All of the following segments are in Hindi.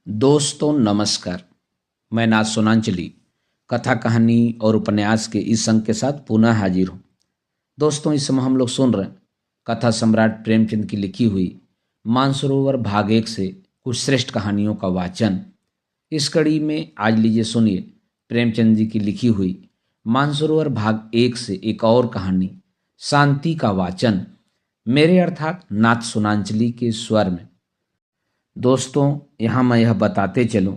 दोस्तों नमस्कार। मैं नाथ सोनांचली कथा कहानी और उपन्यास के इस अंक के साथ पुनः हाजिर हूँ। दोस्तों इस समय हम लोग सुन रहे हैं कथा सम्राट प्रेमचंद की लिखी हुई मानसरोवर भाग 1 से कुछ श्रेष्ठ कहानियों का वाचन। इस कड़ी में आज लीजिए सुनिए प्रेमचंद जी की लिखी हुई मानसरोवर भाग 1 से एक और कहानी शांति का वाचन मेरे अर्थात नाथ सोनांचली के स्वर में। दोस्तों यहाँ मैं यह बताते चलूँ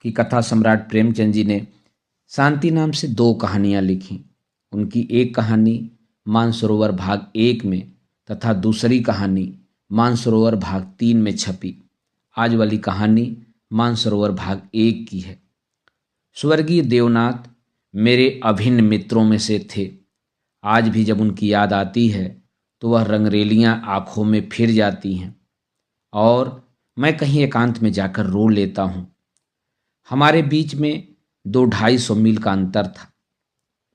कि कथा सम्राट प्रेमचंद जी ने शांति नाम से 2 कहानियाँ लिखी। उनकी एक कहानी मानसरोवर भाग 1 में तथा दूसरी कहानी मानसरोवर भाग 3 में छपी। आज वाली कहानी मानसरोवर भाग 1 की है। स्वर्गीय देवनाथ मेरे अभिन्न मित्रों में से थे। आज भी जब उनकी याद आती है तो वह रंगरेलियां आंखों में फिर जाती हैं और मैं कहीं एकांत में जाकर रो लेता हूँ। हमारे बीच में 200-250 मील का अंतर था।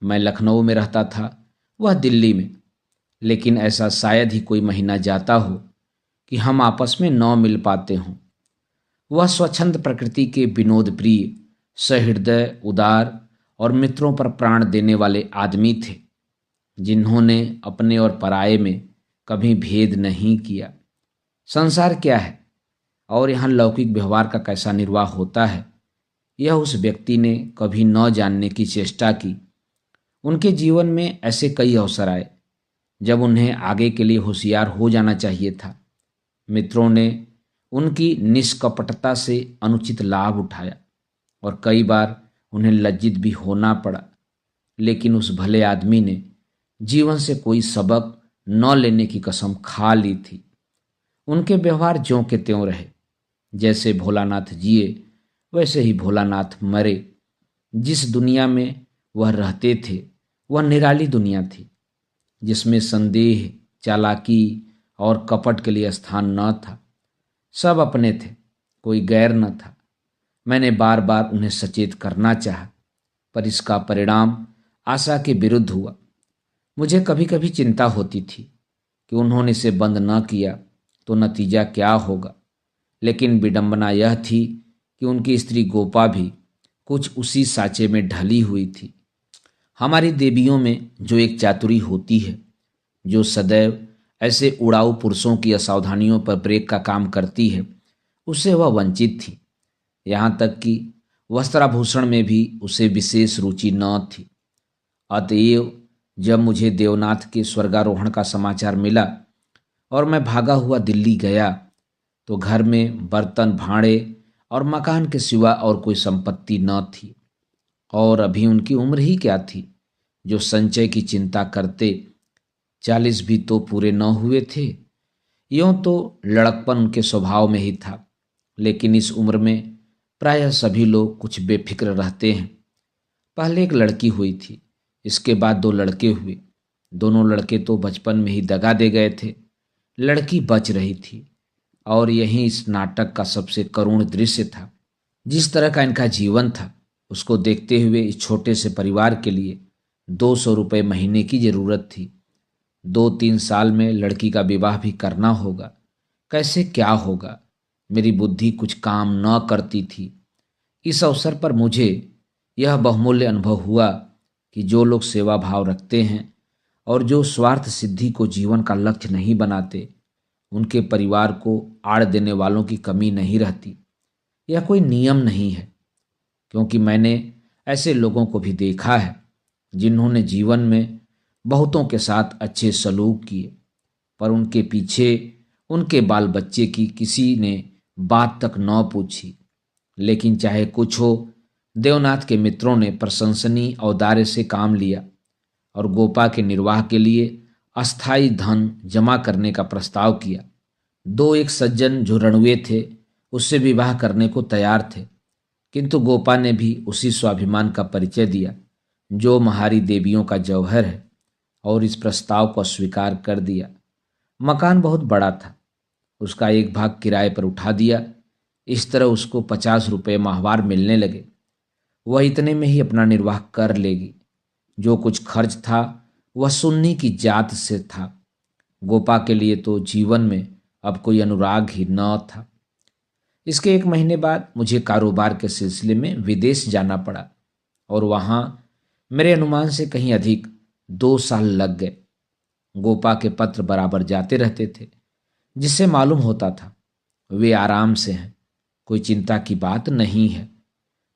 मैं लखनऊ में रहता था, वह दिल्ली में, लेकिन ऐसा शायद ही कोई महीना जाता हो कि हम आपस में न मिल पाते हों। वह स्वच्छंद प्रकृति के विनोद प्रिय, सहृदय, उदार और मित्रों पर प्राण देने वाले आदमी थे, जिन्होंने अपने और पराये में कभी भेद नहीं किया। संसार क्या है और यहाँ लौकिक व्यवहार का कैसा निर्वाह होता है, यह उस व्यक्ति ने कभी न जानने की चेष्टा की। उनके जीवन में ऐसे कई अवसर आए जब उन्हें आगे के लिए होशियार हो जाना चाहिए था। मित्रों ने उनकी निष्कपटता से अनुचित लाभ उठाया और कई बार उन्हें लज्जित भी होना पड़ा, लेकिन उस भले आदमी ने जीवन से कोई सबक न लेने की कसम खा ली थी। उनके व्यवहार ज्यों के त्यों रहे। जैसे भोलानाथ जिए वैसे ही भोलानाथ मरे। जिस दुनिया में वह रहते थे वह निराली दुनिया थी, जिसमें संदेह, चालाकी और कपट के लिए स्थान न था। सब अपने थे, कोई गैर न था। मैंने बार बार उन्हें सचेत करना चाहा, पर इसका परिणाम आशा के विरुद्ध हुआ। मुझे कभी कभी चिंता होती थी कि उन्होंने इसे बंद न किया तो नतीजा क्या होगा, लेकिन विडंबना यह थी कि उनकी स्त्री गोपा भी कुछ उसी साँचे में ढली हुई थी। हमारी देवियों में जो एक चातुरी होती है, जो सदैव ऐसे उड़ाऊ पुरुषों की असावधानियों पर ब्रेक का काम करती है, उससे वह वंचित थी। यहाँ तक कि वस्त्राभूषण में भी उसे विशेष रुचि न थी। अतएव जब मुझे देवनाथ के स्वर्गारोहण का समाचार मिला और मैं भागा हुआ दिल्ली गया तो घर में बर्तन भांडे और मकान के सिवा और कोई संपत्ति न थी। और अभी उनकी उम्र ही क्या थी जो संचय की चिंता करते। 40 भी तो पूरे न हुए थे। यूं तो लड़कपन उनके स्वभाव में ही था, लेकिन इस उम्र में प्रायः सभी लोग कुछ बेफिक्र रहते हैं। पहले एक लड़की हुई थी, इसके बाद 2 लड़के हुए। दोनों लड़के तो बचपन में ही दगा दे गए थे। लड़की बच रही थी और यही इस नाटक का सबसे करुण दृश्य था। जिस तरह का इनका जीवन था, उसको देखते हुए इस छोटे से परिवार के लिए 200 रुपये महीने की जरूरत थी। 2-3 साल में लड़की का विवाह भी करना होगा। कैसे क्या होगा, मेरी बुद्धि कुछ काम न करती थी। इस अवसर पर मुझे यह बहुमूल्य अनुभव हुआ कि जो लोग सेवा भाव रखते हैं और जो स्वार्थ सिद्धि को जीवन का लक्ष्य नहीं बनाते, उनके परिवार को आड़ देने वालों की कमी नहीं रहती। यह कोई नियम नहीं है, क्योंकि मैंने ऐसे लोगों को भी देखा है जिन्होंने जीवन में बहुतों के साथ अच्छे सलूक किए, पर उनके पीछे उनके बाल बच्चे की किसी ने बात तक न पूछी। लेकिन चाहे कुछ हो, देवनाथ के मित्रों ने प्रशंसनीय औदार्य से काम लिया और गोपा के निर्वाह के लिए अस्थाई धन जमा करने का प्रस्ताव किया। 2-1 सज्जन जो रणुए थे उससे विवाह करने को तैयार थे, किंतु गोपा ने भी उसी स्वाभिमान का परिचय दिया जो महारी देवियों का जौहर है और इस प्रस्ताव को स्वीकार कर दिया। मकान बहुत बड़ा था, उसका एक भाग किराए पर उठा दिया। इस तरह उसको 50 रुपये माहवार मिलने लगे। वह इतने में ही अपना निर्वाह कर लेगी। जो कुछ खर्च था वह सुन्नी की जात से था। गोपा के लिए तो जीवन में अब कोई अनुराग ही न था। इसके 1 महीने बाद मुझे कारोबार के सिलसिले में विदेश जाना पड़ा और वहाँ मेरे अनुमान से कहीं अधिक 2 साल लग गए। गोपा के पत्र बराबर जाते रहते थे, जिससे मालूम होता था वे आराम से हैं, कोई चिंता की बात नहीं है।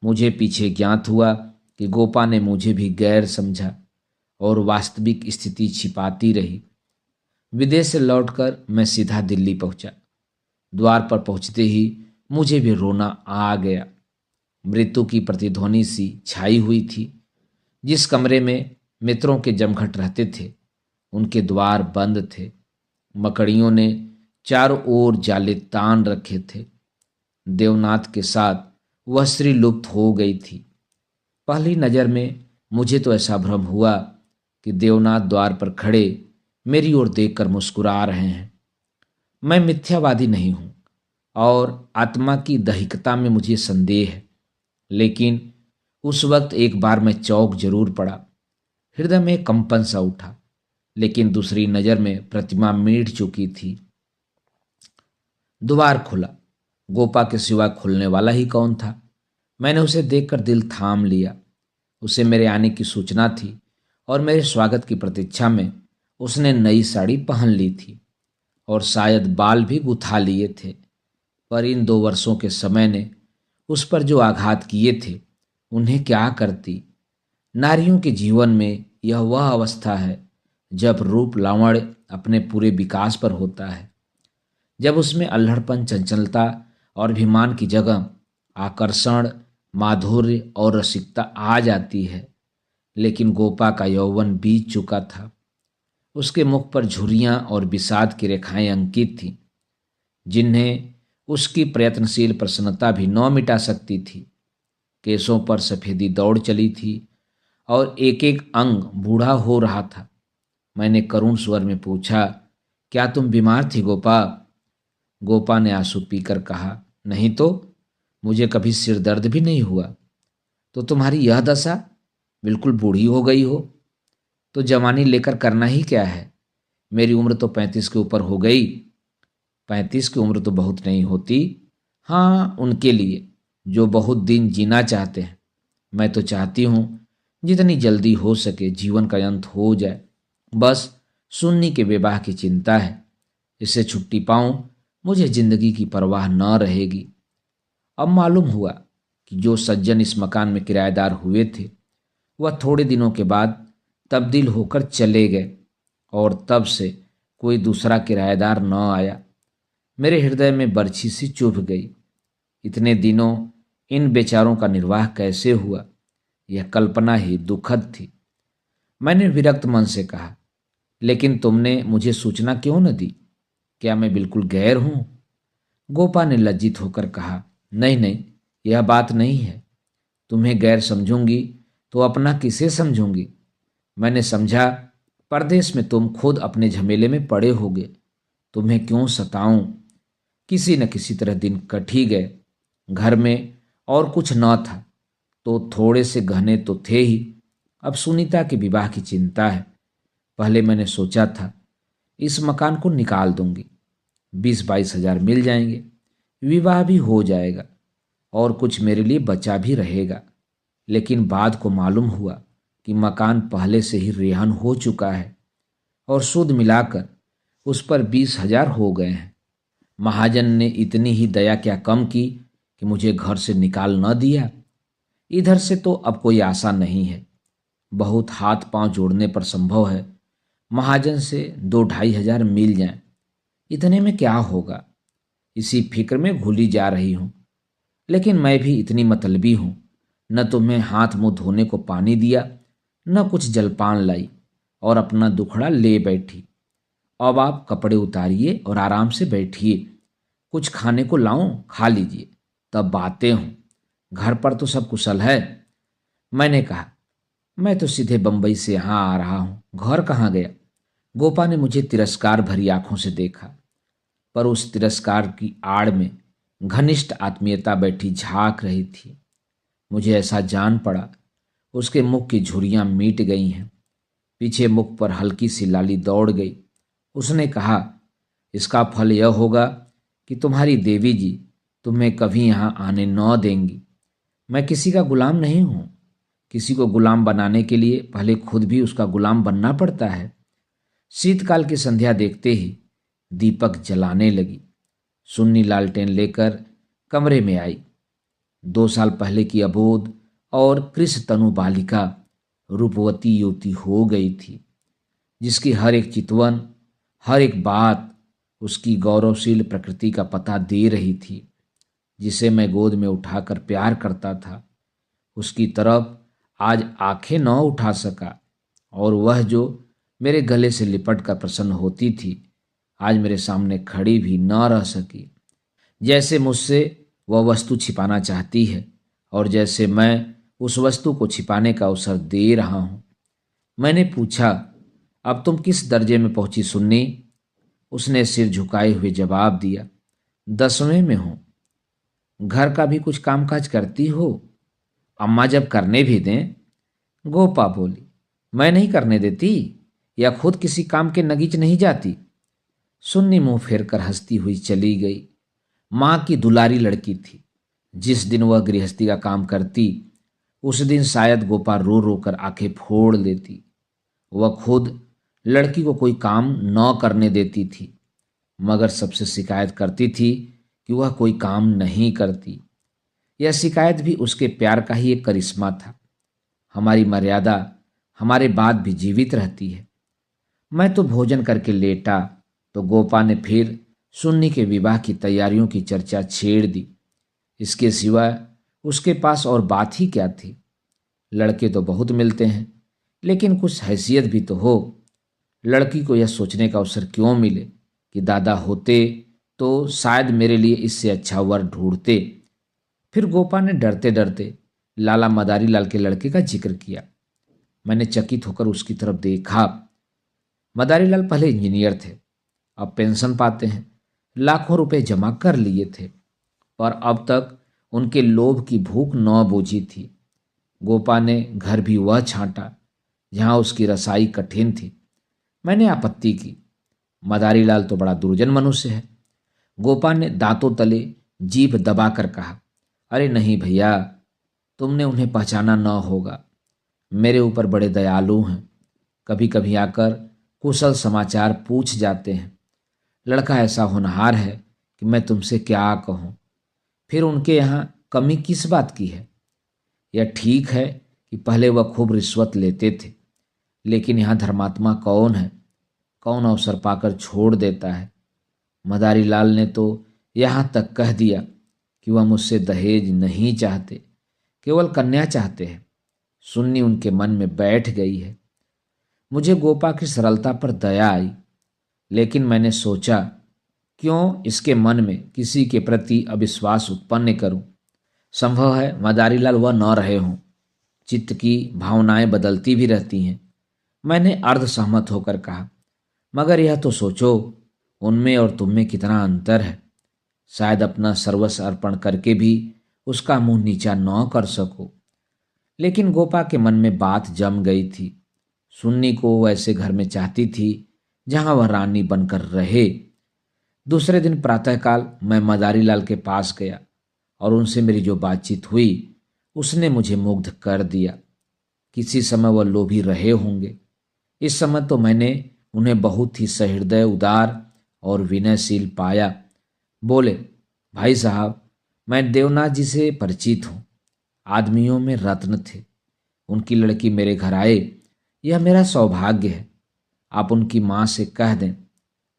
मुझे पीछे ज्ञात हुआ कि गोपा ने मुझे भी गैर समझा और वास्तविक स्थिति छिपाती रही। विदेश से लौटकर मैं सीधा दिल्ली पहुंचा। द्वार पर पहुंचते ही मुझे भी रोना आ गया। मृत्यु की प्रतिध्वनि सी छाई हुई थी। जिस कमरे में मित्रों के जमघट रहते थे उनके द्वार बंद थे। मकड़ियों ने चारों ओर जाले तान रखे थे। देवनाथ के साथ वह स्त्री लुप्त हो गई थी। पहली नज़र में मुझे तो ऐसा भ्रम हुआ कि देवनाथ द्वार पर खड़े मेरी ओर देखकर मुस्कुरा रहे हैं। मैं मिथ्यावादी नहीं हूं और आत्मा की दैहिकता में मुझे संदेह है, लेकिन उस वक्त एक बार मैं चौंक जरूर पड़ा। हृदय में कंपन सा उठा, लेकिन दूसरी नज़र में प्रतिमा मिट चुकी थी। द्वार खुला। गोपा के सिवा खुलने वाला ही कौन था। मैंने उसे देखकर दिल थाम लिया। उसे मेरे आने की सूचना थी और मेरे स्वागत की प्रतीक्षा में उसने नई साड़ी पहन ली थी और शायद बाल भी गुथा लिए थे। पर इन 2 वर्षों के समय ने उस पर जो आघात किए थे उन्हें क्या करती। नारियों के जीवन में यह वह अवस्था है जब रूप लावण्य अपने पूरे विकास पर होता है, जब उसमें अल्हड़पन, चंचलता और अभिमान की जगह आकर्षण, माधुर्य और रसिकता आ जाती है। लेकिन गोपा का यौवन बीत चुका था। उसके मुख पर झुर्रियां और विषाद की रेखाएं अंकित थीं, जिन्हें उसकी प्रयत्नशील प्रसन्नता भी न मिटा सकती थी। केसों पर सफेदी दौड़ चली थी और एक एक अंग बूढ़ा हो रहा था। मैंने करुण स्वर में पूछा, क्या तुम बीमार थी गोपा? गोपा ने आंसू पीकर कहा, नहीं तो, मुझे कभी सिर दर्द भी नहीं हुआ। तो तुम्हारी यह दशा, बिल्कुल बूढ़ी हो गई हो। तो जवानी लेकर करना ही क्या है? मेरी उम्र तो 35 के ऊपर हो गई। 35 की उम्र तो बहुत नहीं होती। हाँ, उनके लिए जो बहुत दिन जीना चाहते हैं। मैं तो चाहती हूँ जितनी जल्दी हो सके जीवन का अंत हो जाए। बस सुन्नी के विवाह की चिंता है। इससे छुट्टी पाऊं, मुझे जिंदगी की परवाह न रहेगी। अब मालूम हुआ कि जो सज्जन इस मकान में किराएदार हुए थे वह थोड़े दिनों के बाद तब्दील होकर चले गए और तब से कोई दूसरा किराएदार न आया। मेरे हृदय में बरछी सी चुभ गई। इतने दिनों इन बेचारों का निर्वाह कैसे हुआ, यह कल्पना ही दुखद थी। मैंने विरक्त मन से कहा, लेकिन तुमने मुझे सूचना क्यों न दी? क्या मैं बिल्कुल गैर हूं? गोपा ने लज्जित होकर कहा, नहीं नहीं, यह बात नहीं है। तुम्हें गैर समझूंगी तो अपना किसे समझूंगी? मैंने समझा परदेश में तुम खुद अपने झमेले में पड़े होगे। तुम्हें क्यों सताऊं? किसी न किसी तरह दिन कट ही गए। घर में और कुछ न था तो थोड़े से गहने तो थे ही। अब सुनीता के विवाह की चिंता है। पहले मैंने सोचा था इस मकान को निकाल दूंगी, 20-22 हजार मिल जाएंगे, विवाह भी हो जाएगा और कुछ मेरे लिए बचा भी रहेगा। लेकिन बाद को मालूम हुआ कि मकान पहले से ही रेहन हो चुका है और सूद मिलाकर उस पर 20 हजार हो गए हैं। महाजन ने इतनी ही दया क्या कम की कि मुझे घर से निकाल न दिया। इधर से तो अब कोई आशा नहीं है। बहुत हाथ पांव जोड़ने पर संभव है महाजन से 2-2.5 हजार मिल जाएं। इतने में क्या होगा, इसी फिक्र में भूली जा रही हूं। लेकिन मैं भी इतनी मतलबी हूं, न तुम्हें हाथ मुंह धोने को पानी दिया, न कुछ जलपान लाई और अपना दुखड़ा ले बैठी। अब आप कपड़े उतारिए और आराम से बैठिए। कुछ खाने को लाऊं, खा लीजिए, तब बातें हों। घर पर तो सब कुशल है? मैंने कहा, मैं तो सीधे बंबई से यहाँ आ रहा हूँ, घर कहाँ गया? गोपा ने मुझे तिरस्कार भरी आंखों से देखा, पर उस तिरस्कार की आड़ में घनिष्ठ आत्मीयता बैठी झांक रही थी। मुझे ऐसा जान पड़ा उसके मुख की झुर्रियां मीट गई हैं। पीछे मुख पर हल्की सी लाली दौड़ गई। उसने कहा, इसका फल यह होगा कि तुम्हारी देवी जी तुम्हें कभी यहाँ आने न देंगी। मैं किसी का गुलाम नहीं हूँ। किसी को गुलाम बनाने के लिए पहले खुद भी उसका गुलाम बनना पड़ता है। शीतकाल की संध्या देखते ही दीपक जलाने लगी। सुन्नी लालटेन लेकर कमरे में आई। 2 साल पहले की अबोध और कृष तनु बालिका रूपवती युवती हो गई थी, जिसकी हर एक चितवन, हर एक बात उसकी गौरवशील प्रकृति का पता दे रही थी। जिसे मैं गोद में उठाकर प्यार करता था, उसकी तरफ आज आंखें न उठा सका, और वह जो मेरे गले से लिपट कर प्रसन्न होती थी, आज मेरे सामने खड़ी भी न रह सकी। जैसे मुझसे वह वस्तु छिपाना चाहती है, और जैसे मैं उस वस्तु को छिपाने का अवसर दे रहा हूं। मैंने पूछा, अब तुम किस दर्जे में पहुंची सुन्नी? उसने सिर झुकाए हुए जवाब दिया, 10वें में हूं। घर का भी कुछ कामकाज करती हो? अम्मा जब करने भी दें। गोपा बोली, मैं नहीं करने देती, या खुद किसी काम के नगीच नहीं जाती। सुन्नी मुंह फेर कर हंसती हुई चली गई। माँ की दुलारी लड़की थी। जिस दिन वह गृहस्थी का काम करती, उस दिन शायद गोपा रो रो कर आंखें फोड़ लेती। वह खुद लड़की को कोई काम न करने देती थी, मगर सबसे शिकायत करती थी कि वह कोई काम नहीं करती। यह शिकायत भी उसके प्यार का ही एक करिश्मा था। हमारी मर्यादा हमारे बाद भी जीवित रहती है। मैं तो भोजन करके लेटा तो गोपा ने फिर सुन्नी के विवाह की तैयारियों की चर्चा छेड़ दी। इसके सिवा उसके पास और बात ही क्या थी। लड़के तो बहुत मिलते हैं, लेकिन कुछ हैसियत भी तो हो। लड़की को यह सोचने का अवसर क्यों मिले कि दादा होते तो शायद मेरे लिए इससे अच्छा वर ढूंढते। फिर गोपा ने डरते डरते लाला मदारी लाल के लड़के का जिक्र किया। मैंने चकित होकर उसकी तरफ देखा। मदारी लाल पहले इंजीनियर थे, अब पेंशन पाते हैं। लाखों रुपए जमा कर लिए थे, पर अब तक उनके लोभ की भूख न बुझी थी। गोपा ने घर भी वह छांटा जहां उसकी रसाई कठिन थी। मैंने आपत्ति की, मदारी लाल तो बड़ा दुर्जन मनुष्य है। गोपा ने दांतों तले जीभ दबाकर कहा, अरे नहीं भैया, तुमने उन्हें पहचाना न होगा। मेरे ऊपर बड़े दयालु हैं। कभी कभी आकर कुशल समाचार पूछ जाते हैं। लड़का ऐसा होनहार है कि मैं तुमसे क्या कहूँ। फिर उनके यहाँ कमी किस बात की है? यह ठीक है कि पहले वह खूब रिश्वत लेते थे, लेकिन यहाँ धर्मात्मा कौन है? कौन अवसर पाकर छोड़ देता है? मदारी लाल ने तो यहाँ तक कह दिया कि वह मुझसे दहेज नहीं चाहते, केवल कन्या चाहते हैं। सुन्नी उनके मन में बैठ गई है। मुझे गोपा की सरलता पर दया आई, लेकिन मैंने सोचा, क्यों इसके मन में किसी के प्रति अविश्वास उत्पन्न करूं? संभव है मदारी लाल वह न रहे हों। चित्त की भावनाएं बदलती भी रहती हैं। मैंने अर्ध सहमत होकर कहा, मगर यह तो सोचो, उनमें और तुम में कितना अंतर है। शायद अपना सर्वस्व अर्पण करके भी उसका मुंह नीचा न कर सको। लेकिन गोपा के मन में बात जम गई थी। सुन्नी को वैसे घर में चाहती थी जहां वह रानी बनकर रहे। दूसरे दिन प्रातःकाल मैं मदारी लाल के पास गया, और उनसे मेरी जो बातचीत हुई उसने मुझे मुग्ध कर दिया। किसी समय वह लोभी रहे होंगे। इस समय तो मैंने उन्हें बहुत ही सहृदय, उदार और विनयशील पाया। बोले, भाई साहब, मैं देवनाथ जी से परिचित हूँ। आदमियों में रत्न थे। उनकी लड़की मेरे घर आए, यह मेरा सौभाग्य है। आप उनकी माँ से कह दें,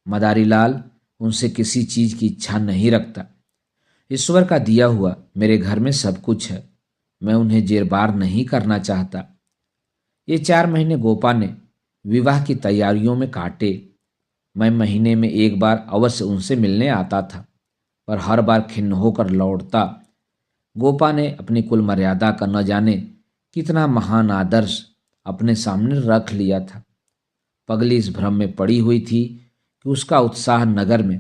मदारी लाल उनसे किसी चीज की इच्छा नहीं रखता। ईश्वर का दिया हुआ मेरे घर में सब कुछ है। मैं उन्हें जेरबार नहीं करना चाहता। ये 4 महीने गोपा ने विवाह की तैयारियों में काटे। मैं महीने में एक बार अवश्य उनसे मिलने आता था, पर हर बार खिन्न होकर लौटता। गोपा ने अपनी कुल मर्यादा का न जाने कितना महान आदर्श अपने सामने रख लिया था। पगली इस भ्रम में पड़ी हुई थी कि उसका उत्साह नगर में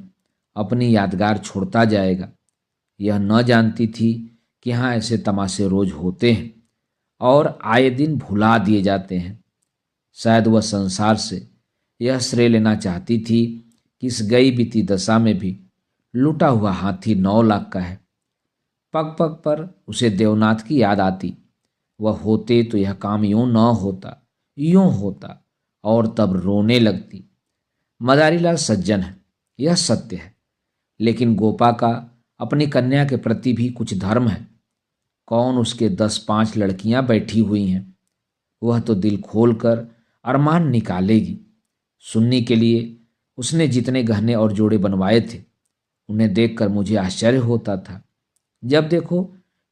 अपनी यादगार छोड़ता जाएगा। यह न जानती थी कि यहाँ ऐसे तमाशे रोज होते हैं और आए दिन भुला दिए जाते हैं। शायद वह संसार से यह श्रेय लेना चाहती थी कि इस गई बीती दशा में भी लूटा हुआ हाथी 9 लाख का है, पग पग पर उसे देवनाथ की याद आती। वह होते तो यह काम यूं न होता, यूं होता, और तब रोने लगती। मदारीलाल सज्जन है, यह सत्य है, लेकिन गोपा का अपनी कन्या के प्रति भी कुछ धर्म है। कौन उसके 10-5 लड़कियां बैठी हुई हैं, वह तो दिल खोलकर अरमान निकालेगी। सुन्नी के लिए उसने जितने गहने और जोड़े बनवाए थे, उन्हें देखकर मुझे आश्चर्य होता था। जब देखो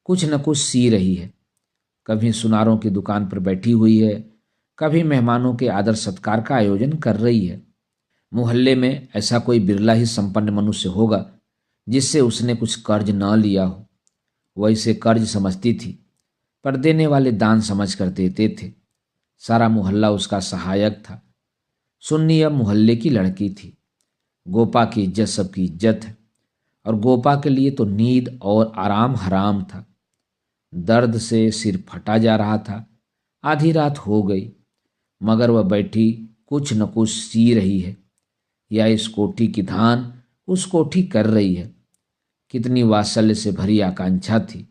कुछ न कुछ सी रही है, कभी सुनारों की दुकान पर बैठी हुई है, कभी मेहमानों के आदर सत्कार का आयोजन कर रही है। मोहल्ले में ऐसा कोई बिरला ही संपन्न मनुष्य होगा जिससे उसने कुछ कर्ज न लिया हो। वह इसे कर्ज समझती थी, पर देने वाले दान समझ कर देते थे। सारा मोहल्ला उसका सहायक था। सुन्नी अब मोहल्ले की लड़की थी। गोपा की इज्जत सबकी इज्जत है, और गोपा के लिए तो नींद और आराम हराम था। दर्द से सिर फटा जा रहा था। आधी रात हो गई, मगर वह बैठी कुछ न कुछ सी रही है, या इस कोठी की धान उस कोठी कर रही है। कितनी वात्सल्य से भरी आकांक्षा थी,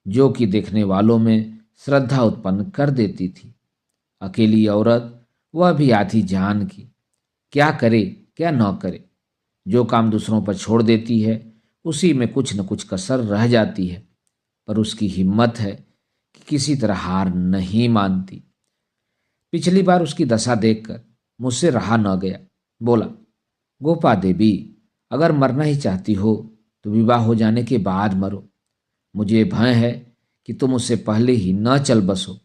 जो कि देखने वालों में श्रद्धा उत्पन्न कर देती थी। अकेली औरत, वह भी आधी जान की, क्या करे क्या न करे। जो काम दूसरों पर छोड़ देती है, उसी में कुछ न कुछ कसर रह जाती है, पर उसकी हिम्मत है कि किसी तरह हार नहीं मानती। पिछली बार उसकी दशा देखकर मुझसे रहा न गया। बोला, गोपा देवी, अगर मरना ही चाहती हो तो विवाह हो जाने के बाद मरो। मुझे भय है कि तुम उससे पहले ही न चल बसो।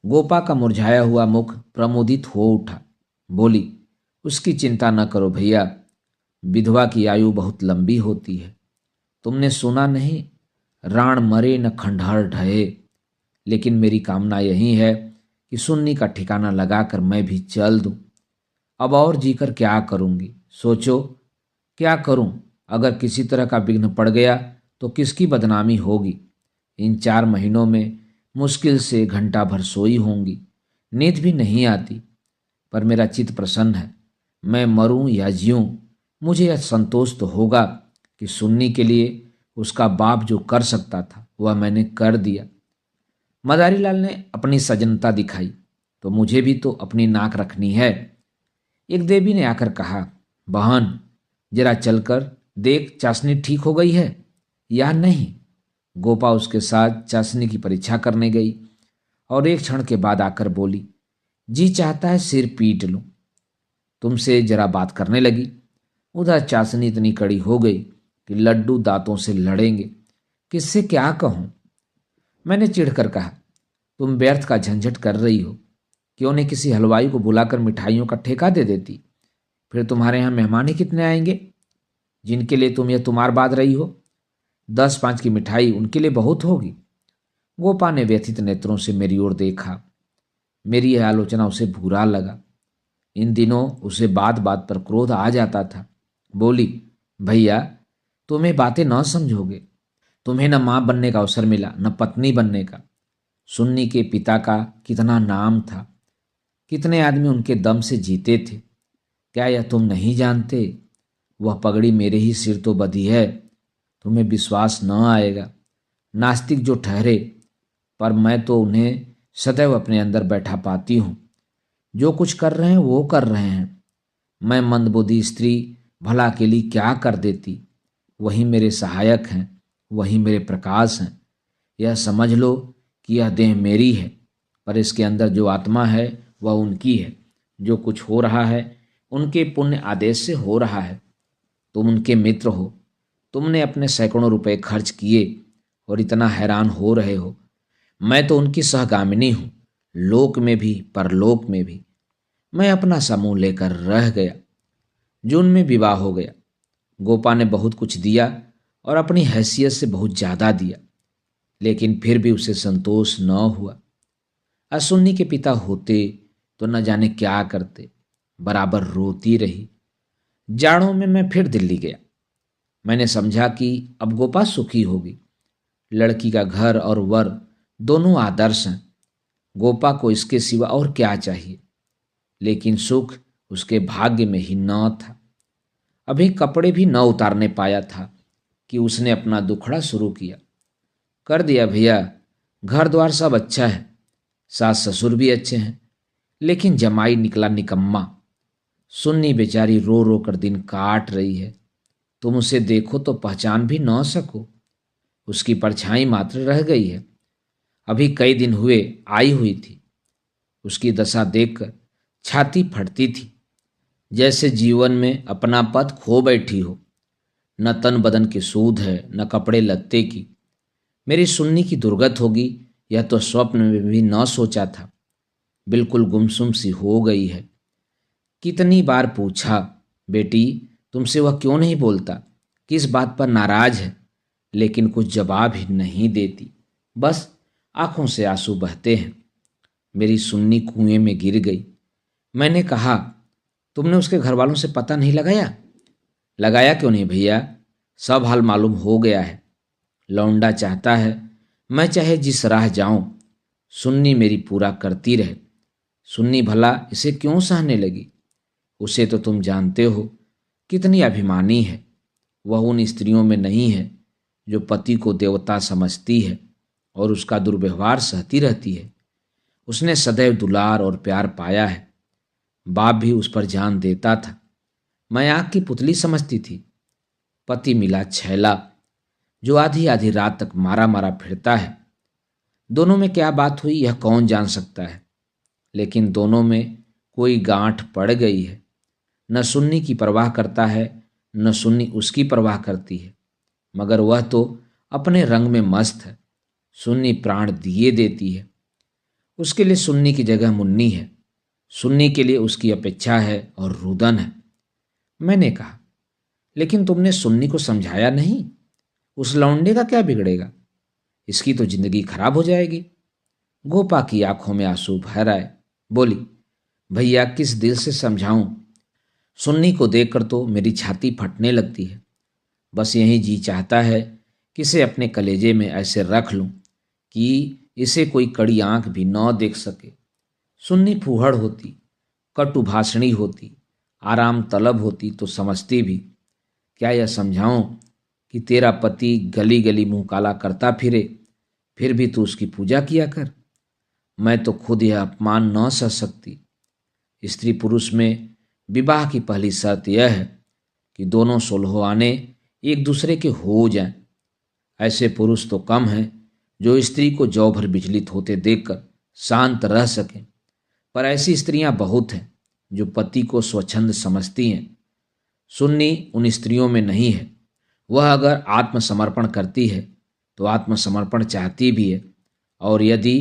गोपा का मुरझाया हुआ मुख प्रमुदित हो उठा। बोली, उसकी चिंता न करो भैया, विधवा की आयु बहुत लंबी होती है। तुमने सुना नहीं, राण मरे न खंडहर ढहे। लेकिन मेरी कामना यही है कि सुन्नी का ठिकाना लगाकर मैं भी चल दूं। अब और जीकर क्या करूंगी, सोचो क्या करूं। अगर किसी तरह का विघ्न पड़ गया तो किसकी बदनामी होगी। इन 4 महीनों में मुश्किल से घंटा भर सोई होंगी, नींद भी नहीं आती। पर मेरा चित्त प्रसन्न है। मैं मरूं या जीऊं, मुझे यह संतोष तो होगा कि सुन्नी के लिए उसका बाप जो कर सकता था वह मैंने कर दिया। मदारीलाल ने अपनी सजनता दिखाई, तो मुझे भी तो अपनी नाक रखनी है। एक देवी ने आकर कहा, बहन, जरा चलकर देख चाशनी ठीक हो गई है या नहीं। गोपा उसके साथ चाशनी की परीक्षा करने गई और एक क्षण के बाद आकर बोली, जी चाहता है सिर पीट लूं। तुमसे जरा बात करने लगी। उधर चाशनी इतनी कड़ी हो गई कि लड्डू दांतों से लड़ेंगे। किससे क्या कहूं। मैंने चिढ़कर कहा, तुम व्यर्थ का झंझट कर रही हो। क्यों नहीं किसी हलवाई को बुलाकर मिठाइयों का ठेका दे देती। फिर तुम्हारे यहाँ मेहमान ही कितने आएंगे जिनके लिए तुम यह तुम्हार बांध रही हो। 10-5 की मिठाई उनके लिए बहुत होगी। गोपा ने व्यथित नेत्रों से मेरी ओर देखा। मेरी यह आलोचना उसे बुरा लगा। इन दिनों उसे बात बात पर क्रोध आ जाता था। बोली, भैया, तुम्हें बातें न समझोगे। तुम्हें न मां बनने का अवसर मिला, न पत्नी बनने का। सुन्नी के पिता का कितना नाम था, कितने आदमी उनके दम से जीते थे। क्या यह तुम नहीं जानते। वह पगड़ी मेरे ही सिर तो बधी है। तुम्हें विश्वास न आएगा, नास्तिक जो ठहरे, पर मैं तो उन्हें सदैव अपने अंदर बैठा पाती हूँ। जो कुछ कर रहे हैं वो कर रहे हैं। मैं मंदबुद्धि स्त्री भला अकेली क्या कर देती। वही मेरे सहायक हैं, वही मेरे प्रकाश हैं। यह समझ लो कि यह देह मेरी है, पर इसके अंदर जो आत्मा है वह उनकी है। जो कुछ हो रहा है उनके पुण्य आदेश से हो रहा है। तुम उनके मित्र हो। तुमने अपने सैकड़ों रुपए खर्च किए और इतना हैरान हो रहे हो। मैं तो उनकी सहगामिनी हूँ, लोक में भी परलोक में भी। मैं अपना समूह लेकर रह गया। जून में विवाह हो गया। गोपा ने बहुत कुछ दिया और अपनी हैसियत से बहुत ज्यादा दिया, लेकिन फिर भी उसे संतोष न हुआ। असुन्नी के पिता होते तो न जाने क्या करते। बराबर रोती रही। जाड़ों में मैं फिर दिल्ली गया। मैंने समझा कि अब गोपा सुखी होगी। लड़की का घर और वर दोनों आदर्श हैं। गोपा को इसके सिवा और क्या चाहिए। लेकिन सुख उसके भाग्य में ही न था। अभी कपड़े भी न उतारने पाया था कि उसने अपना दुखड़ा शुरू किया। कर दिया भैया। घर द्वार सब अच्छा है, सास ससुर भी अच्छे हैं, लेकिन जमाई निकला निकम्मा। सुन्नी बेचारी रो रो कर दिन काट रही है। तुम उसे देखो तो पहचान भी न सको, उसकी परछाई मात्र रह गई है। अभी कई दिन हुए आई हुई थी। उसकी दशा देखकर छाती फटती थी, जैसे जीवन में अपना पद खो बैठी हो। न तन बदन की सूध है, न कपड़े लत्ते की। मेरी सुन्नी की दुर्गत होगी, यह तो स्वप्न में भी न सोचा था। बिल्कुल गुमसुम सी हो गई है। कितनी बार पूछा, बेटी तुमसे वह क्यों नहीं बोलता, किस बात पर नाराज है, लेकिन कुछ जवाब ही नहीं देती। बस आंखों से आंसू बहते हैं। मेरी सुन्नी कुएं में गिर गई। मैंने कहा, तुमने उसके घर वालों से पता नहीं लगाया? लगाया क्यों नहीं भैया, सब हाल मालूम हो गया है। लौंडा चाहता है मैं चाहे जिस राह जाऊं, सुन्नी मेरी पूरा करती रहे। सुन्नी भला इसे क्यों सहने लगी? उसे तो तुम जानते हो कितनी अभिमानी है। वह उन स्त्रियों में नहीं है जो पति को देवता समझती है और उसका दुर्व्यवहार सहती रहती है। उसने सदैव दुलार और प्यार पाया है। बाप भी उस पर जान देता था। मैं आग की पुतली समझती थी। पति मिला छैला, जो आधी आधी रात तक मारा मारा फिरता है। दोनों में क्या बात हुई यह कौन जान सकता है, लेकिन दोनों में कोई गांठ पड़ गई है। न सुन्नी की परवाह करता है, न सुन्नी उसकी परवाह करती है। मगर वह तो अपने रंग में मस्त है। सुन्नी प्राण दिए देती है। उसके लिए सुन्नी की जगह मुन्नी है, सुन्नी के लिए उसकी अपेक्षा है और रुदन है। मैंने कहा, लेकिन तुमने सुन्नी को समझाया नहीं? उस लौंडे का क्या बिगड़ेगा, इसकी तो जिंदगी खराब हो जाएगी। गोपा की आंखों में आंसू भर आए। बोली, भैया किस दिल से समझाऊं? सुन्नी को देखकर तो मेरी छाती फटने लगती है। बस यही जी चाहता है कि इसे अपने कलेजे में ऐसे रख लूं कि इसे कोई कड़ी आंख भी न देख सके। सुन्नी फूहड़ होती, कटु भाषणी होती, आराम तलब होती तो समझती भी। क्या यह समझाऊं कि तेरा पति गली गली मुंह काला करता फिरे, फिर भी तू उसकी पूजा किया कर? मैं तो खुद यह अपमान न सह सकती। स्त्री पुरुष में विवाह की पहली शर्त यह है कि दोनों सोलहवाने एक दूसरे के हो जाएं। ऐसे पुरुष तो कम हैं जो स्त्री को जौ भर विचलित होते देखकर शांत रह सकें, पर ऐसी स्त्रियां बहुत हैं जो पति को स्वच्छंद समझती हैं। सुन्नी उन स्त्रियों में नहीं है। वह अगर आत्मसमर्पण करती है तो आत्मसमर्पण चाहती भी है, और यदि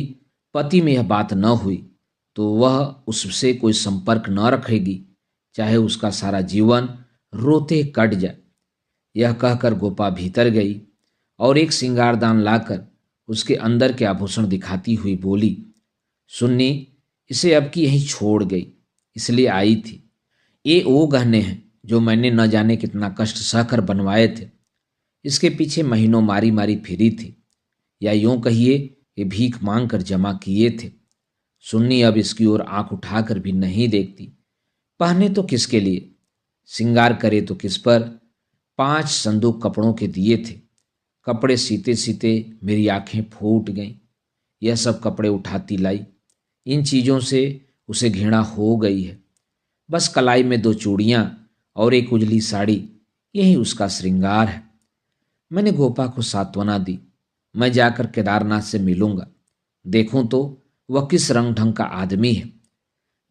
पति में यह बात न हुई तो वह उससे कोई संपर्क न रखेगी, चाहे उसका सारा जीवन रोते कट जाए। यह कहकर गोपा भीतर गई और एक सिंगारदान लाकर उसके अंदर के आभूषण दिखाती हुई बोली, सुन्नी इसे अब की यहीं छोड़ गई, इसलिए आई थी। ये वो गहने हैं जो मैंने न जाने कितना कष्ट सहकर बनवाए थे। इसके पीछे महीनों मारी मारी फिरी थी, या यूं कहिए ये भीख मांग कर जमा किए थे। सुन्नी अब इसकी ओर आंख उठाकर भी नहीं देखती। पहने तो किसके लिए, सिंगार करे तो किस पर? 5 संदूक कपड़ों के दिए थे। कपड़े सीते सीते मेरी आंखें फूट गईं। यह सब कपड़े उठाती लाई। इन चीज़ों से उसे घृणा हो गई है। बस कलाई में 2 चूड़ियाँ और एक उजली साड़ी, यही उसका श्रृंगार है। मैंने गोपा को सांत्वना दी। मैं जाकर केदारनाथ से मिलूंगा, देखूं तो वह किस रंग ढंग का आदमी है।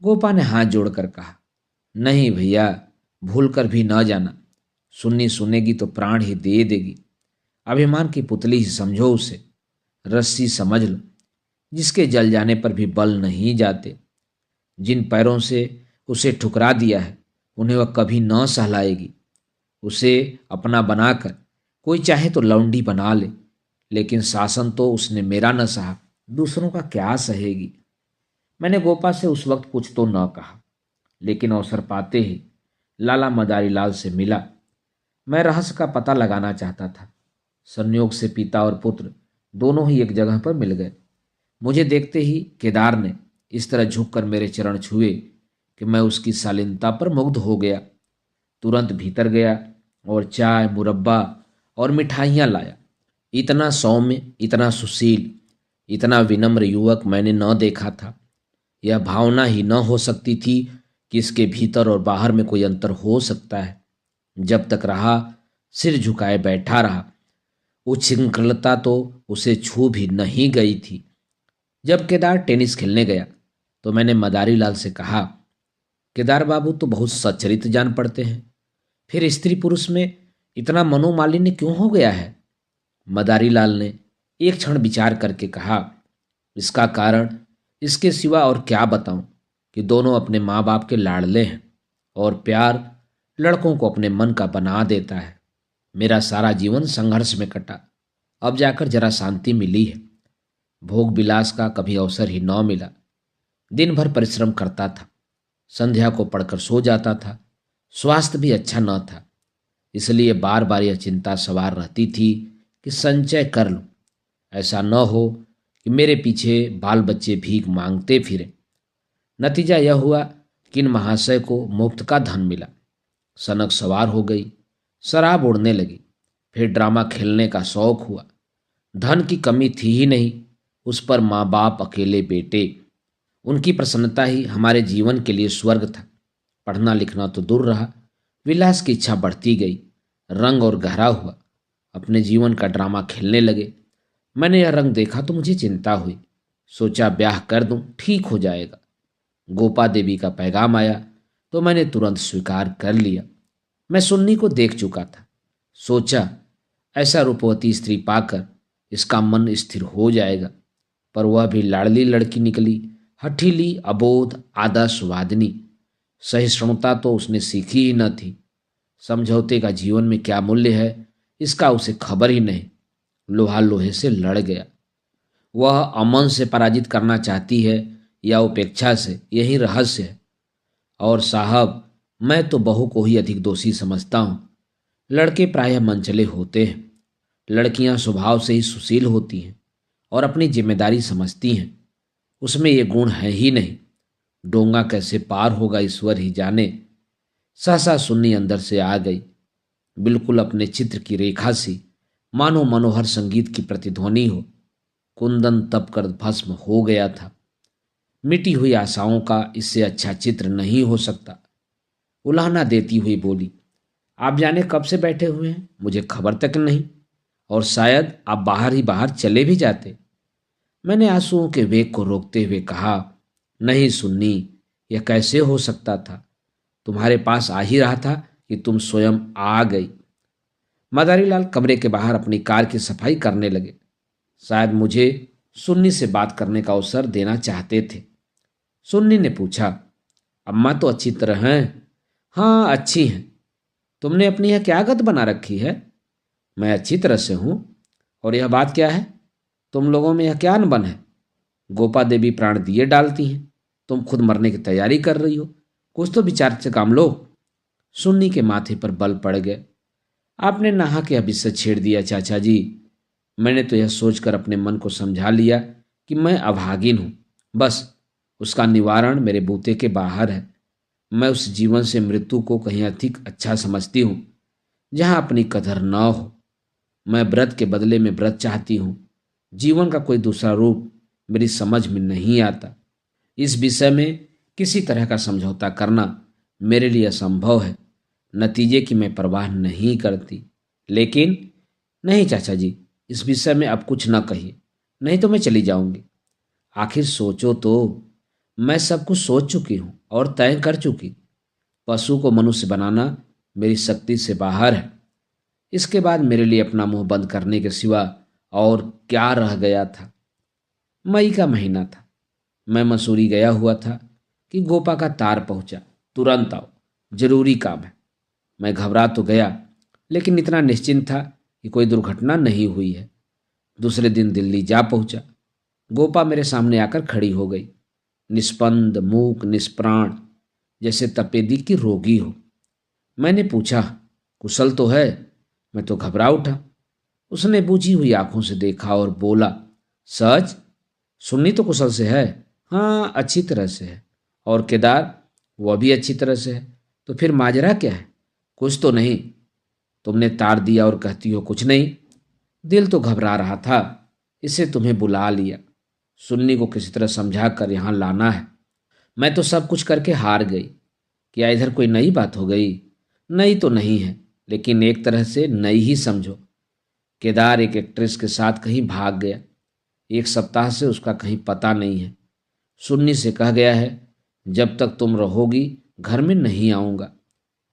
गोपा ने हाथ जोड़कर कहा, नहीं भैया, भूल कर भी न जाना। सुन्नी सुनेगी तो प्राण ही दे देगी। अभिमान की पुतली ही समझो उसे, रस्सी समझ लो, जिसके जल जाने पर भी बल नहीं जाते। जिन पैरों से उसे ठुकरा दिया है उन्हें वह कभी न सहलाएगी। उसे अपना बनाकर कोई चाहे तो लौंडी बना ले, लेकिन शासन तो उसने मेरा न सहा, दूसरों का क्या सहेगी। मैंने गोपा से उस वक्त कुछ तो न कहा, लेकिन अवसर पाते ही लाला मदारी लाल से मिला। मैं रहस्य का पता लगाना चाहता था। संयोग से पिता और पुत्र दोनों ही एक जगह पर मिल गए। मुझे देखते ही केदार ने इस तरह झुककर मेरे चरण छुए कि मैं उसकी शालीनता पर मुग्ध हो गया। तुरंत भीतर गया और चाय, मुरब्बा और मिठाइयाँ लाया। इतना सौम्य, इतना सुशील, इतना विनम्र युवक मैंने न देखा था। यह भावना ही न हो सकती थी कि इसके भीतर और बाहर में कोई अंतर हो सकता है। जब तक रहा, सिर झुकाए बैठा रहा। उच्छृंखलता तो उसे छू भी नहीं गई थी। जब केदार टेनिस खेलने गया तो मैंने मदारी लाल से कहा, केदार बाबू तो बहुत सच्चरित्र जान पड़ते हैं, फिर स्त्री पुरुष में इतना मनोमालिन्य क्यों हो गया है? मदारी लाल ने एक क्षण विचार करके कहा, इसका कारण इसके सिवा और क्या बताऊं कि दोनों अपने माँ बाप के लाडले हैं और प्यार लड़कों को अपने मन का बना देता है। मेरा सारा जीवन संघर्ष में कटा, अब जाकर जरा शांति मिली है। भोग विलास का कभी अवसर ही न मिला। दिन भर परिश्रम करता था, संध्या को पढ़कर सो जाता था। स्वास्थ्य भी अच्छा न था, इसलिए बार बार यह चिंता सवार रहती थी कि संचय कर लूं, ऐसा न हो कि मेरे पीछे बाल बच्चे भीख मांगते फिरें। नतीजा यह हुआ कि इन महाशय को मुफ्त का धन मिला, सनक सवार हो गई, शराब उड़ने लगी, फिर ड्रामा खेलने का शौक हुआ। धन की कमी थी ही नहीं, उस पर माँ बाप अकेले बेटे, उनकी प्रसन्नता ही हमारे जीवन के लिए स्वर्ग था। पढ़ना लिखना तो दूर रहा, विलास की इच्छा बढ़ती गई, रंग और गहरा हुआ। अपने जीवन का ड्रामा खेलने लगे। मैंने यह रंग देखा तो मुझे चिंता हुई। सोचा ब्याह कर दूं, ठीक हो जाएगा। गोपा देवी का पैगाम आया तो मैंने तुरंत स्वीकार कर लिया। मैं सुन्नी को देख चुका था। सोचा ऐसा रूपवती स्त्री पाकर इसका मन स्थिर हो जाएगा, पर वह भी लाड़ली लड़की निकली, हठीली, अबोध, आदर्शवादिनी। सहिष्णुता तो उसने सीखी ही न थी। समझौते का जीवन में क्या मूल्य है, इसका उसे खबर ही नहीं। लोहा लोहे से लड़ गया। वह अमन से पराजित करना चाहती है या उपेक्षा से, यही रहस्य है। और साहब, मैं तो बहू को ही अधिक दोषी समझता हूं। लड़के प्रायः मनचले होते हैं, लड़कियां स्वभाव से ही सुशील होती हैं और अपनी जिम्मेदारी समझती हैं। उसमें ये गुण है ही नहीं। डोंगा कैसे पार होगा ईश्वर ही जाने। सहसा सुन्नी अंदर से आ गई, बिल्कुल अपने चित्र की रेखा सी, मानो मनोहर संगीत की प्रतिध्वनि हो। कुंदन तप कर भस्म हो गया था। मिटी हुई आशाओं का इससे अच्छा चित्र नहीं हो सकता। उलाहना देती हुई बोली, आप जाने कब से बैठे हुए हैं, मुझे खबर तक नहीं, और शायद आप बाहर ही बाहर चले भी जाते। मैंने आंसुओं के वेग को रोकते हुए कहा, नहीं सुन्नी, यह कैसे हो सकता था? तुम्हारे पास आ ही रहा था कि तुम स्वयं आ गई। मदारीलाल कमरे के बाहर अपनी कार की सफाई करने लगे। शायद मुझे सुन्नी से बात करने का अवसर देना चाहते थे। सुन्नी ने पूछा, अम्मा तो अच्छी तरह हैं? हाँ, अच्छी हैं। तुमने अपनी यह क्या आदत बना रखी है? मैं अच्छी तरह से हूं। और यह बात क्या है? तुम लोगों में यह क्या अनबन है? गोपा देवी प्राण दिए डालती हैं, तुम खुद मरने की तैयारी कर रही हो। कुछ तो विचार से काम लो। सुन्नी के माथे पर बल पड़ गए। आपने नहा के अभिषेक छेड़ दिया चाचा जी। मैंने तो यह सोचकर अपने मन को समझा लिया कि मैं अभागिन हूं, बस उसका निवारण मेरे बूते के बाहर है। मैं उस जीवन से मृत्यु को कहीं अधिक अच्छा समझती हूं जहां अपनी कदर न हो। मैं व्रत के बदले में व्रत चाहती हूं। जीवन का कोई दूसरा रूप मेरी समझ में नहीं आता। इस विषय में किसी तरह का समझौता करना मेरे लिए असंभव है। नतीजे की मैं परवाह नहीं करती। लेकिन नहीं चाचा जी, इस विषय में अब कुछ न कहिए, नहीं तो मैं चली जाऊंगी। आखिर सोचो तो, मैं सब कुछ सोच चुकी हूं और तय कर चुकी। पशु को मनुष्य बनाना मेरी शक्ति से बाहर है। इसके बाद मेरे लिए अपना मुंह बंद करने के सिवा और क्या रह गया था? मई का महीना था। मैं मसूरी गया हुआ था कि गोपा का तार पहुंचा, तुरंत आओ, जरूरी काम है। मैं घबरा तो गया, लेकिन इतना निश्चिंत था कि कोई दुर्घटना नहीं हुई है। दूसरे दिन दिल्ली जा पहुंचा। गोपा मेरे सामने आकर खड़ी हो गई, निस्पंद, मूक, निष्प्राण, जैसे तपेदी की रोगी हो। मैंने पूछा, कुशल तो है? मैं तो घबरा उठा। उसने बूझी हुई आंखों से देखा और बोला, सच? सुन्नी तो कुशल से है? हाँ, अच्छी तरह से है। और केदार? वह भी अच्छी तरह से है। तो फिर माजरा क्या है? कुछ तो नहीं? तुमने तार दिया और कहती हो कुछ नहीं। दिल तो घबरा रहा था, इसे तुम्हें बुला लिया। सुन्नी को किसी तरह समझा कर यहाँ लाना है। मैं तो सब कुछ करके हार गई। क्या इधर कोई नई बात हो गई? नई तो नहीं है, लेकिन एक तरह से नई ही समझो। केदार एक एक्ट्रेस के साथ कहीं भाग गया। 1 सप्ताह से उसका कहीं पता नहीं है। सुन्नी से कह गया है, जब तक तुम रहोगी घर में नहीं आऊँगा।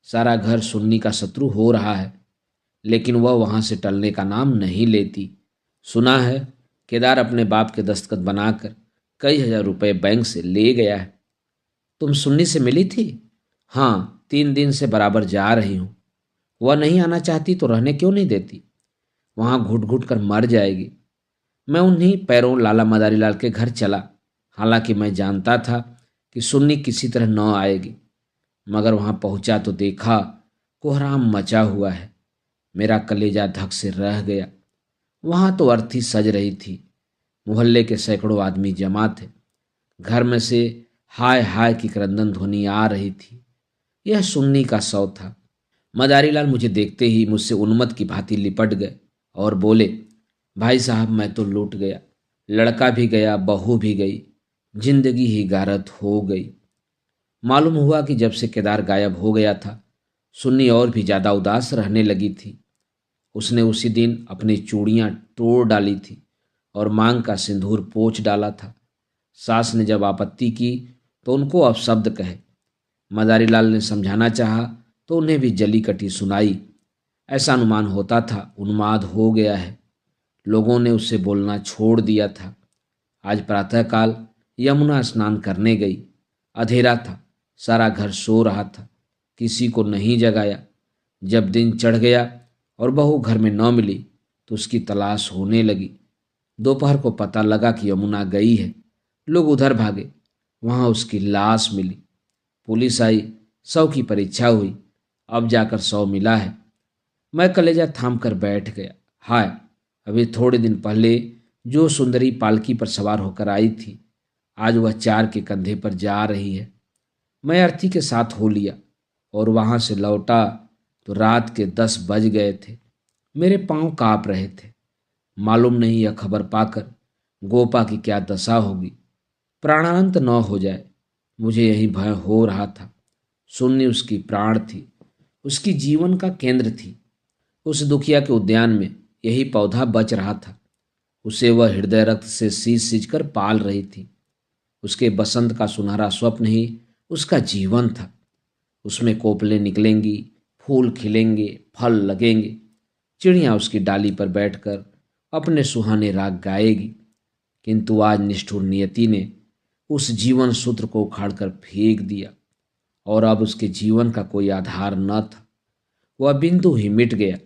सारा घर सुन्नी का शत्रु हो रहा है, लेकिन वह वहाँ से टलने का नाम नहीं लेती। सुना है केदार अपने बाप के दस्तखत बनाकर कई हजार रुपए बैंक से ले गया है। तुम सुन्नी से मिली थी? हाँ, 3 दिन से बराबर जा रही हूँ। वह नहीं आना चाहती तो रहने क्यों नहीं देती? वहाँ घुट घुट कर मर जाएगी। मैं उन्हीं पैरों लाला मदारी लाल के घर चला। हालांकि मैं जानता था कि सुन्नी किसी तरह न आएगी, मगर वहाँ पहुँचा तो देखा कोहराम मचा हुआ है। मेरा कलेजा धक से रह गया। वहाँ तो अर्थी सज रही थी। मोहल्ले के सैकड़ों आदमी जमा थे। घर में से हाय हाय की क्रंदन ध्वनि आ रही थी। यह सुन्नी का शव था। मदारी लाल मुझे देखते ही मुझसे उन्मत्त की भांति लिपट गए और बोले, भाई साहब मैं तो लूट गया। लड़का भी गया, बहू भी गई, जिंदगी ही गारत हो गई। मालूम हुआ कि जब से केदार गायब हो गया था, सुन्नी और भी ज्यादा उदास रहने लगी थी। उसने उसी दिन अपनी चूड़ियां तोड़ डाली थी और मांग का सिंदूर पोंछ डाला था। सास ने जब आपत्ति की तो उनको अपशब्द कहे। मदारी लाल ने समझाना चाहा तो उन्हें भी जली कटी सुनाई। ऐसा अनुमान होता था उन्माद हो गया है। लोगों ने उससे बोलना छोड़ दिया था। आज प्रातःकाल यमुना स्नान करने गई। अंधेरा था, सारा घर सो रहा था, किसी को नहीं जगाया। जब दिन चढ़ गया और बहू घर में न मिली तो उसकी तलाश होने लगी। दोपहर को पता लगा कि यमुना गई है। लोग उधर भागे, वहां उसकी लाश मिली। पुलिस आई, शव की परीक्षा हुई, अब जाकर शव मिला है। मैं कलेजा थाम कर बैठ गया। हाय, अभी थोड़े दिन पहले जो सुंदरी पालकी पर सवार होकर आई थी, आज वह 4 के कंधे पर जा रही है। मैं अर्थी के साथ हो लिया और वहां से लौटा तो रात के 10 बज गए थे। मेरे पांव कांप रहे थे। मालूम नहीं यह खबर पाकर गोपा की क्या दशा होगी। प्राणांत न हो जाए, मुझे यही भय हो रहा था। सुन्नी उसकी प्राण थी, उसकी जीवन का केंद्र थी। उस दुखिया के उद्यान में यही पौधा बच रहा था। उसे वह हृदय रक्त से सींच सींच कर पाल रही थी। उसके बसंत का सुनहरा स्वप्न ही उसका जीवन था। उसमें कोपलें निकलेंगी, फूल खिलेंगे, फल लगेंगे, चिड़ियाँ उसकी डाली पर बैठकर अपने सुहाने राग गाएगी। किंतु आज निष्ठुर नियति ने उस जीवन सूत्र को उखाड़कर फेंक दिया और अब उसके जीवन का कोई आधार न था। वह बिंदु ही मिट गया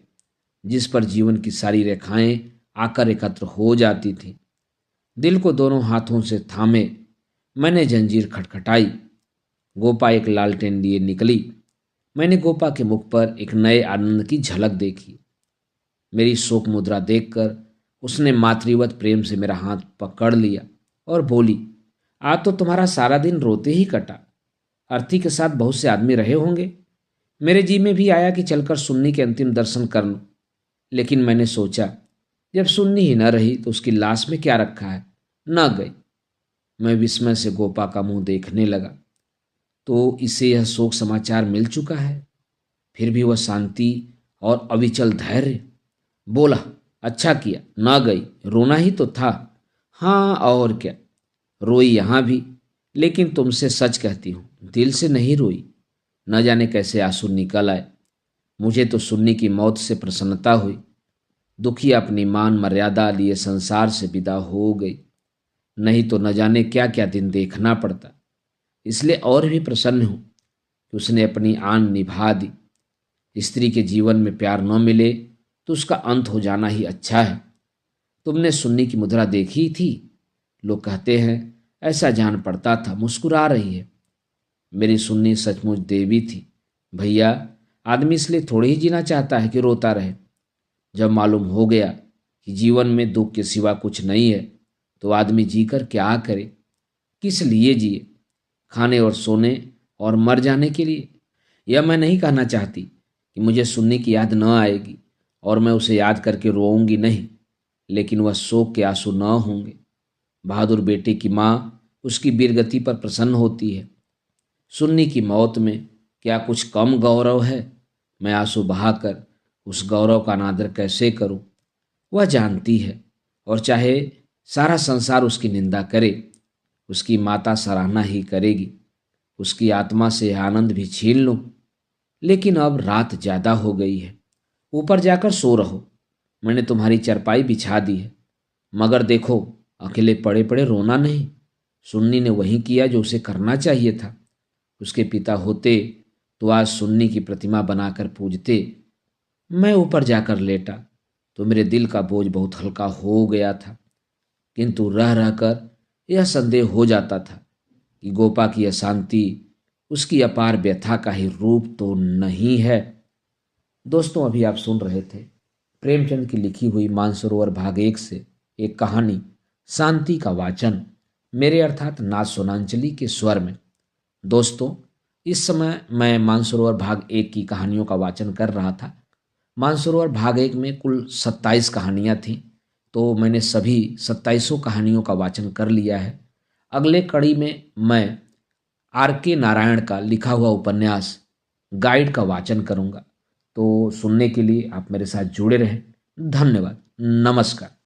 जिस पर जीवन की सारी रेखाएं आकर एकत्र हो जाती थीं। दिल को दोनों हाथों से थामे मैंने जंजीर खटखटाई। गोपा एक लालटेन लिए निकली। मैंने गोपा के मुख पर एक नए आनंद की झलक देखी। मेरी शोक मुद्रा देखकर उसने मातृवत प्रेम से मेरा हाथ पकड़ लिया और बोली, आज तो तुम्हारा सारा दिन रोते ही कटा। अर्थी के साथ बहुत से आदमी रहे होंगे। मेरे जी में भी आया कि चलकर सुन्नी के अंतिम दर्शन कर लूं, लेकिन मैंने सोचा जब सुन्नी ही न रही तो उसकी लाश में क्या रखा है, न गई। मैं विस्मय से गोपा का मुंह देखने लगा तो इसे यह शोक समाचार मिल चुका है। फिर भी वह शांति और अविचल धैर्य। बोला, अच्छा किया ना गई, रोना ही तो था। हाँ और क्या, रोई यहाँ भी, लेकिन तुमसे सच कहती हूँ दिल से नहीं रोई। न जाने कैसे आंसू निकल आए। मुझे तो सुन्नी की मौत से प्रसन्नता हुई। दुखी अपनी मान मर्यादा लिए संसार से विदा हो गई, नहीं तो न जाने क्या क्या दिन देखना पड़ता। इसलिए और भी प्रसन्न हूँ कि उसने अपनी आन निभा दी। स्त्री के जीवन में प्यार न मिले तो उसका अंत हो जाना ही अच्छा है। तुमने सुन्नी की मुद्रा देखी थी? लोग कहते हैं ऐसा जान पड़ता था मुस्कुरा रही है। मेरी सुन्नी सचमुच देवी थी। भैया, आदमी इसलिए थोड़ी ही जीना चाहता है कि रोता रहे। जब मालूम हो गया कि जीवन में दुख के सिवा कुछ नहीं है तो आदमी जीकर क्या करे, किस लिए जिए? खाने और सोने और मर जाने के लिए? यह मैं नहीं कहना चाहती कि मुझे सुन्नी की याद न आएगी और मैं उसे याद करके रोऊंगी, नहीं। लेकिन वह शोक के आंसू न होंगे। बहादुर बेटे की माँ उसकी वीरगति पर प्रसन्न होती है। सुन्नी की मौत में क्या कुछ कम गौरव है? मैं आंसू बहाकर उस गौरव का अनादर कैसे करूं? वह जानती है, और चाहे सारा संसार उसकी निंदा करे, उसकी माता सराहना ही करेगी। उसकी आत्मा से आनंद भी छीन लूं, लेकिन अब रात ज्यादा हो गई है। ऊपर जाकर सो रहो। मैंने तुम्हारी चारपाई बिछा दी है, मगर देखो, अकेले पड़े पड़े रोना नहीं। सुन्नी ने वही किया जो उसे करना चाहिए था। उसके पिता होते तो आज सुन्नी की प्रतिमा बनाकर पूजते। मैं ऊपर जाकर लेटा तो मेरे दिल का बोझ बहुत हल्का हो गया था, किंतु रह रहकर यह संदेह हो जाता था कि गोपा की अशांति उसकी अपार व्यथा का ही रूप तो नहीं है। दोस्तों, अभी आप सुन रहे थे प्रेमचंद की लिखी हुई मानसरोवर भाग 1 से एक कहानी शांति का वाचन, मेरे अर्थात नाथ सोनांचली के स्वर में। दोस्तों, इस समय मैं मानसरोवर भाग 1 की कहानियों का वाचन कर रहा था। मानसरोवर भाग 1 में कुल 27 कहानियाँ थीं, तो मैंने सभी 27 कहानियों का वाचन कर लिया है। अगले कड़ी में मैं R.K. नारायण का लिखा हुआ उपन्यास गाइड का वाचन करूँगा। तो सुनने के लिए आप मेरे साथ जुड़े रहें। धन्यवाद। नमस्कार।